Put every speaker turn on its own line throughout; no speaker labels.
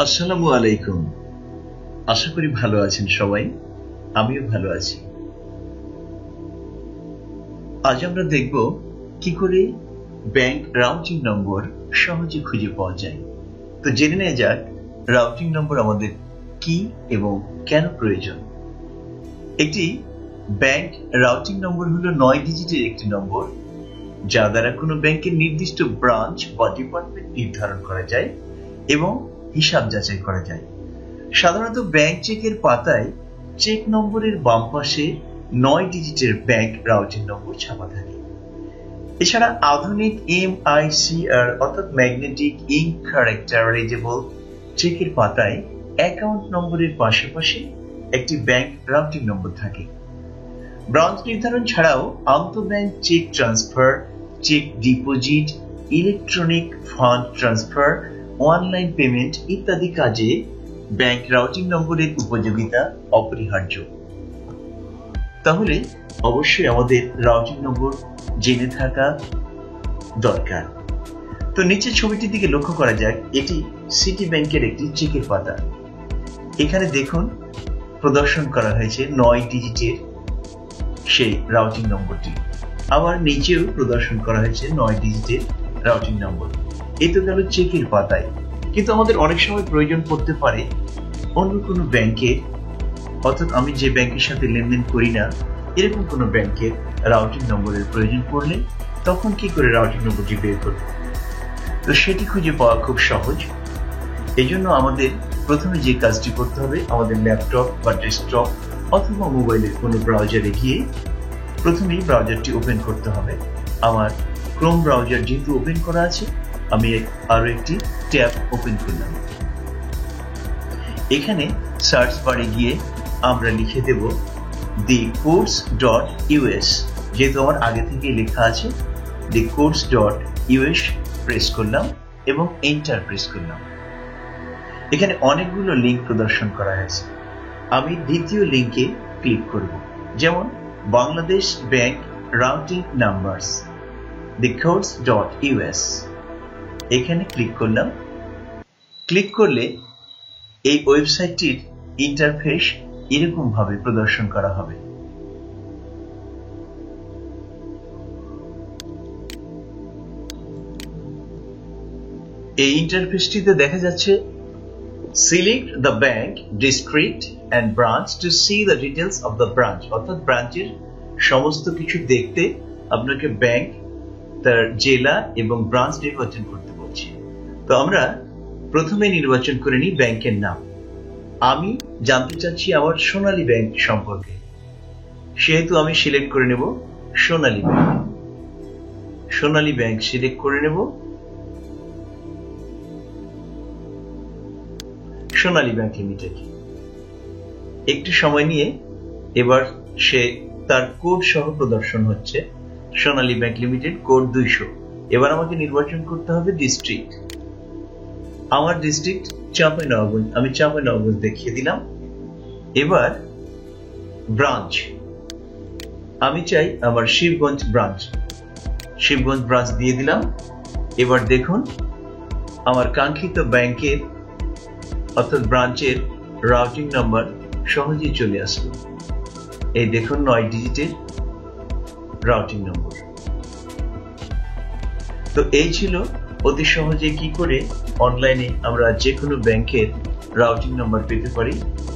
আসসালামু আলাইকুম। আশা করি ভালো আছেন সবাই। আমিও ভালো আছি। আজ আমরা দেখব কি করে ব্যাংক রাউটিং নম্বর সহজে খুঁজে পাওয়া যায়। তো জেনে নেওয়া যাক রাউটিং নম্বর আমাদের কি এবং কেন প্রয়োজন। একটি ব্যাংক রাউটিং নম্বর হলো 9 ডিজিটের একটি নম্বর, যা দ্বারা কোনো ব্যাংকের নির্দিষ্ট ব্রাঞ্চ বা ডিপার্টমেন্ট নির্ধারণ করা যায় এবং হিসাব যাচাই করা যায়। সাধারণত ব্যাংক চেকের পাতায় চেক নম্বরের বাম পাশে 9 ডিজিটের ব্যাংক রাউটিং নম্বর ছাপা থাকে। এছাড়া আধুনিক MICR অর্থাৎ ম্যাগনেটিক ইঙ্ক ক্যারেক্টারাইজেবল চেকের পাতায় অ্যাকাউন্ট নম্বরের পাশাপাশি একটি ব্যাংক রাউটিং নম্বর থাকে। ব্রাঞ্চ নির্ধারণ ছাড়াও আন্তঃব্যাংক cheque transfer, cheque deposit, electronic fund transfer, online payment ইত্যাদি কাজে ব্যাংক রাউটিং নম্বরের উপযোগিতা অপরিহার্য। তাহলে অবশ্যই আমাদের রাউটিং নম্বর জেনে থাকা দরকার। তো নিচের ছবিটির দিকে লক্ষ্য করা যাক, এটি সিটি ব্যাংকের একটি চেকের পাতা। এখানে দেখুন প্রদর্শন করা হয়েছে 9 ডিজিটের সেই রাউটিং নম্বরটি। আবার নিচেও প্রদর্শন করা হয়েছে 9 ডিজিটের রাউটিং নম্বর। এই তো গেল চেকের পাতায়। কিন্তু আমাদের অনেক সময় প্রয়োজন পড়তে পারে অন্য কোনো ব্যাংকের, অর্থাৎ আমি যে ব্যাংকের সাথে লেনদেন করি না এরকম কোনো ব্যাংকের রাউটিং নম্বরের প্রয়োজন পড়লে তখন কি করে রাউটিং নম্বরটি বের করব? তো সেটি খুঁজে পাওয়া খুব সহজ। এই জন্য আমাদের প্রথমে যে কাজটি করতে হবে, আমাদের ল্যাপটপ বা ডেস্কটপ অথবা মোবাইলের কোনো ব্রাউজারে গিয়ে প্রথমেই ব্রাউজারটি ওপেন করতে হবে। আমার ক্রোম ব্রাউজার যেহেতু ওপেন করা আছে, আমি আরো একটি ট্যাব ওপেন করলাম। এখানে সার্চ বারে গিয়ে আমরা লিখে দেব thecourse.us। যেহেতু আমার আগে থেকেই লেখা আছে, thecourse.us প্রেস করলাম এবং এন্টার প্রেস করলাম। এখানে অনেকগুলো লিঙ্ক প্রদর্শন করা হয়েছে। আমি দ্বিতীয় লিঙ্কে ক্লিক করব, যেমন Bangladesh bank routing numbers, thecourse.us। এখানে ক্লিক করলাম। ক্লিক করলে এই ওয়েবসাইটটির ইন্টারফেস এরকম ভাবে প্রদর্শন করা হবে। এই ইন্টারফেসটিতে দেখা যাচ্ছে select the bank, district and branch to see the details of the branch. অর্থাৎ ব্রাঞ্চের সমস্ত কিছু দেখতে আপনাকে ব্যাংক, তার জেলা এবং ব্রাঞ্চ নির্বাচন করতে বলছে। তো আমরা প্রথমে নির্বাচন করে নিই ব্যাংকের নাম। আমি জানতে চাচ্ছি আমার সোনালী ব্যাংক সম্পর্কে, সেহেতু আমি সিলেক্ট করে নেব সোনালী ব্যাংক। সোনালী ব্যাংক সিলেক্ট করে নেব। সোনালী ব্যাংক লিমিটেড। একটু সময় নিয়ে এবার সে তার কোড সহ প্রদর্শন হচ্ছে, সোনালী ব্যাংক লিমিটেড কোড 200। এবার আমাকে নির্বাচন করতে হবে ডিস্ট্রিক্ট। আমার ডিস্ট্রিক্ট চাঁপাইনবাবগঞ্জ, আমি চাঁপাইনবাবগঞ্জ দেখিয়ে দিলাম। এবার ব্রাঞ্চ, আমি চাই আমার শিবগঞ্জ ব্রাঞ্চ, শিবগঞ্জ ব্রাঞ্চ দিয়ে দিলাম। এবার দেখুন আমার কাঙ্ক্ষিত ব্যাংকের অর্থাৎ ব্রাঞ্চের রাউটিং নাম্বার সহজেই চলে আসলো। এই দেখুন 9 ডিজিটের রাউটিং নম্বর। তো এই ছিল অতি সহজে কি করে অনলাইনে আমরা যে কোনো ব্যাংকের রাউটিং নাম্বার পেতে পারি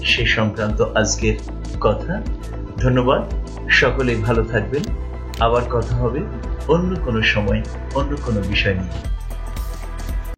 সে সংক্রান্ত আজকের কথা। ধন্যবাদ, সকলেই ভালো থাকবেন। আবার কথা হবে অন্য কোনো সময় অন্য কোনো বিষয় নিয়ে।